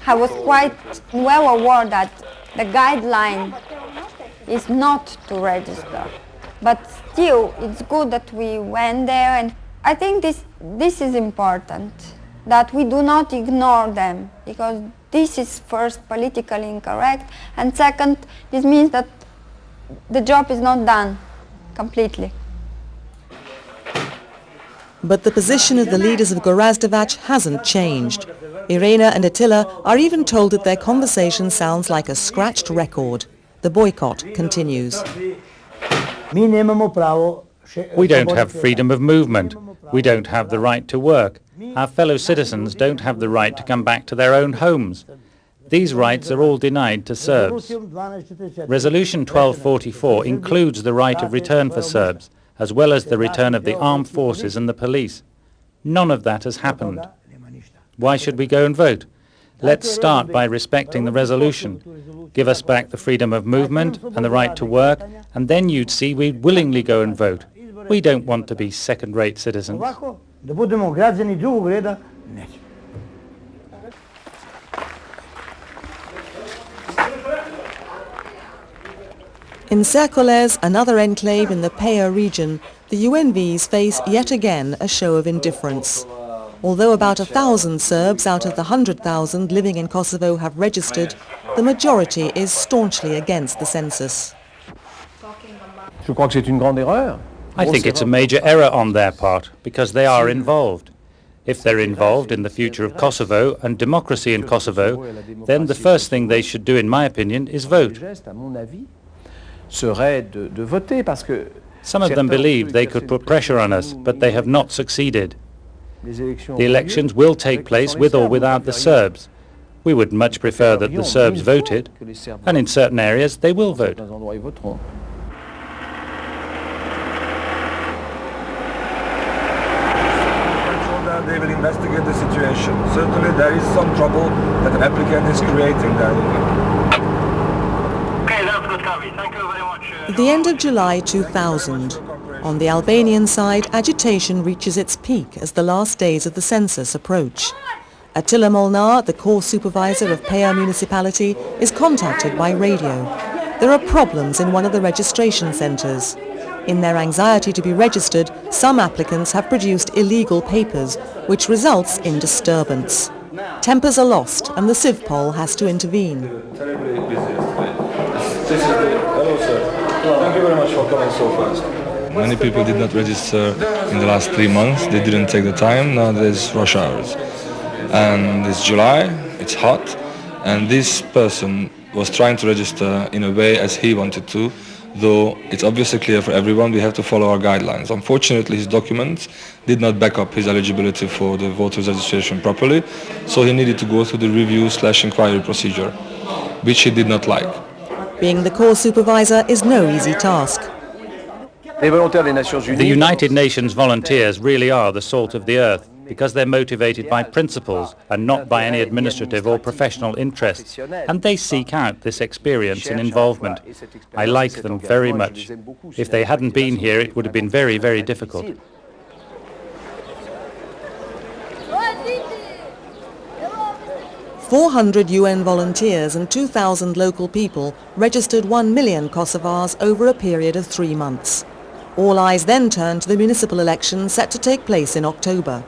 I was quite well aware that the guideline is not to register, but still it's good that we went there, and I think this is important, that we do not ignore them, because this is first politically incorrect, and second, this means that the job is not done completely. But the position of the leaders of Gorazdevac hasn't changed. Irena and Attila are even told that their conversation sounds like a scratched record. The boycott continues. We don't have freedom of movement. We don't have the right to work. Our fellow citizens don't have the right to come back to their own homes. These rights are all denied to Serbs. Resolution 1244 includes the right of return for Serbs, as well as the return of the armed forces and the police. None of that has happened. Why should we go and vote? Let's start by respecting the resolution. Give us back the freedom of movement and the right to work, and then you'd see we'd willingly go and vote. We don't want to be second-rate citizens. In Serkoles, another enclave in the Peja region, the UNVs face yet again a show of indifference. Although about 1,000 Serbs out of the 100,000 living in Kosovo have registered, the majority is staunchly against the census. I think it's a major error on their part, because they are involved. If they're involved in the future of Kosovo and democracy in Kosovo, then the first thing they should do, in my opinion, is vote. Some of them believe they could put pressure on us, but they have not succeeded. The elections will take place with or without the Serbs. We would much prefer that the Serbs voted, and in certain areas they will vote. They will investigate the situation. Certainly there is some trouble that an applicant is creating there. Okay, that's good, Kavi. Thank you very much. At the end of July 2000, on the Albanian side, agitation reaches its peak as the last days of the census approach. Attila Molnar, the corps supervisor of Peja municipality, is contacted by radio. There are problems in one of the registration centres. In their anxiety to be registered, some applicants have produced illegal papers, which results in disturbance. Tempers are lost and the Civpol has to intervene. Hello, sir. Thank you very much for coming so fast. Many people did not register in the last 3 months. They didn't take the time. Now there's rush hours. And it's July, it's hot, and this person was trying to register in a way as he wanted to, though it's obviously clear for everyone we have to follow our guidelines. Unfortunately, his documents did not back up his eligibility for the voters registration properly, so he needed to go through the review/inquiry procedure, which he did not like. Being the corps supervisor is no easy task. The United Nations volunteers really are the salt of the earth, because they're motivated by principles and not by any administrative or professional interests, and they seek out this experience and involvement. I like them very much. If they hadn't been here, it would have been very, very difficult. "400 UN volunteers and 2,000 local people registered 1 million Kosovars over a period of 3 months. All eyes then turned to the municipal elections set to take place in October.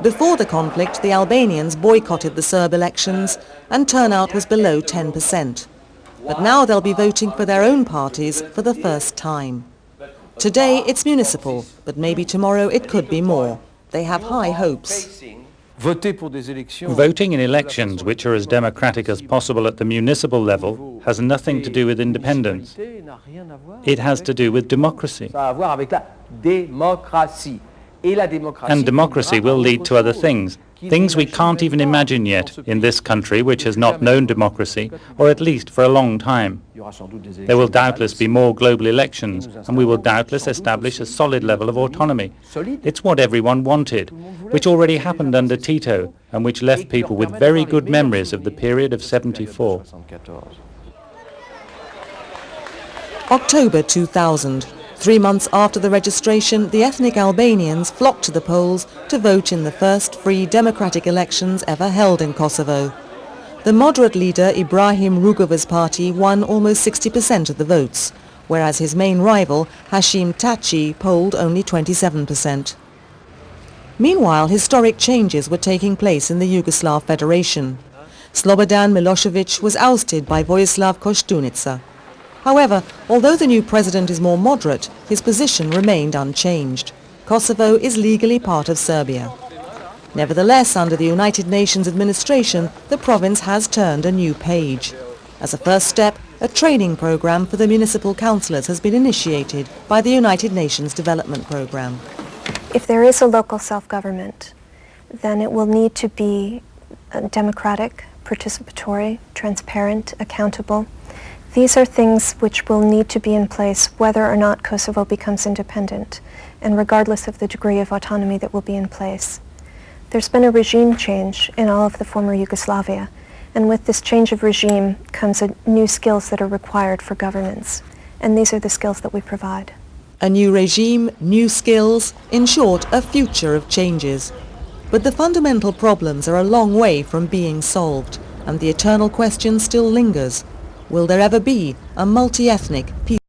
Before the conflict, the Albanians boycotted the Serb elections and turnout was below 10%. But now they'll be voting for their own parties for the first time. Today it's municipal, but maybe tomorrow it could be more. They have high hopes. Voting in elections which are as democratic as possible at the municipal level has nothing to do with independence. It has to do with democracy. And democracy will lead to other things, things we can't even imagine yet in this country which has not known democracy, or at least for a long time. There will doubtless be more global elections, and we will doubtless establish a solid level of autonomy. It's what everyone wanted, which already happened under Tito, and which left people with very good memories of the period of '74. October 2000. 3 months after the registration, the ethnic Albanians flocked to the polls to vote in the first free democratic elections ever held in Kosovo. The moderate leader Ibrahim Rugova's party won almost 60% of the votes, whereas his main rival, Hashim Thaçi, polled only 27%. Meanwhile, historic changes were taking place in the Yugoslav Federation. Slobodan Milosevic was ousted by Vojislav Koštunica. However, although the new president is more moderate, his position remained unchanged. Kosovo is legally part of Serbia. Nevertheless, under the United Nations administration, the province has turned a new page. As a first step, a training program for the municipal councillors has been initiated by the United Nations Development Programme. If there is a local self-government, then it will need to be democratic, participatory, transparent, accountable. These are things which will need to be in place whether or not Kosovo becomes independent, and regardless of the degree of autonomy that will be in place. There's been a regime change in all of the former Yugoslavia, and with this change of regime comes new skills that are required for governance, and these are the skills that we provide. A new regime, new skills, in short, a future of changes. But the fundamental problems are a long way from being solved, and the eternal question still lingers. Will there ever be a multi-ethnic, peaceful